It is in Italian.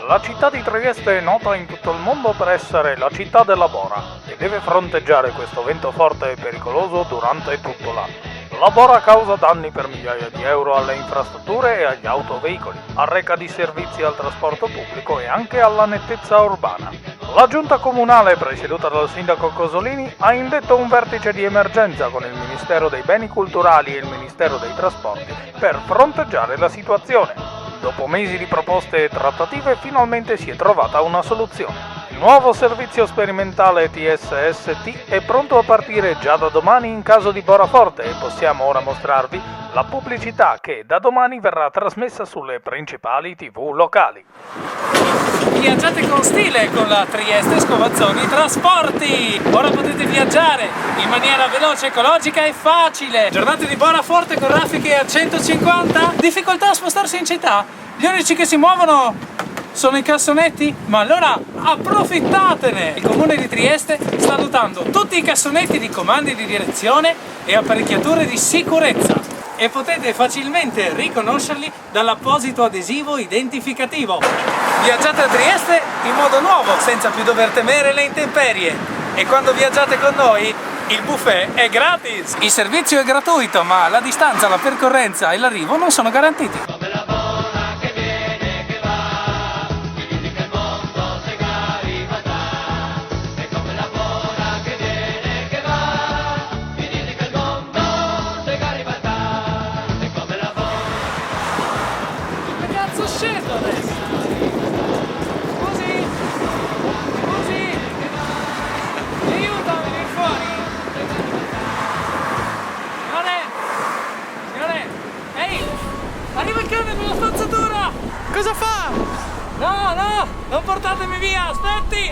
La città di Trieste è nota in tutto il mondo per essere la città della bora e deve fronteggiare questo vento forte e pericoloso durante tutto l'anno. La bora causa danni per migliaia di euro alle infrastrutture e agli autoveicoli, arreca disservizi al trasporto pubblico e anche alla nettezza urbana. La giunta comunale, presieduta dal sindaco Cosolini, ha indetto un vertice di emergenza con il Ministero dei Beni Culturali e il Ministero dei Trasporti per fronteggiare la situazione. Dopo mesi di proposte e trattative, finalmente si è trovata una soluzione. Il nuovo servizio sperimentale TSST è pronto a partire già da domani in caso di bora forte e possiamo ora mostrarvi la pubblicità che da domani verrà trasmessa sulle principali TV locali. Viaggiate con stile con la Trieste Scovazzoni Trasporti! Ora potete viaggiare in maniera veloce, ecologica e facile! Giornate di bora forte con raffiche a 150? Difficoltà a spostarsi in città? Gli unici che si muovono sono i cassonetti? Ma allora approfittatene! Il comune di Trieste sta dotando tutti i cassonetti di comandi di direzione e apparecchiature di sicurezza e potete facilmente riconoscerli dall'apposito adesivo identificativo. Viaggiate a Trieste in modo nuovo, senza più dover temere le intemperie. E quando viaggiate con noi, il buffet è gratis! Il servizio è gratuito, ma la distanza, la percorrenza e l'arrivo non sono garantiti. Scendo adesso! Così! Aiutami, vieni fuori! Signore! Ehi! Arriva il cane con la spazzatura! Cosa fa? No! Non portatemi via! Aspetti!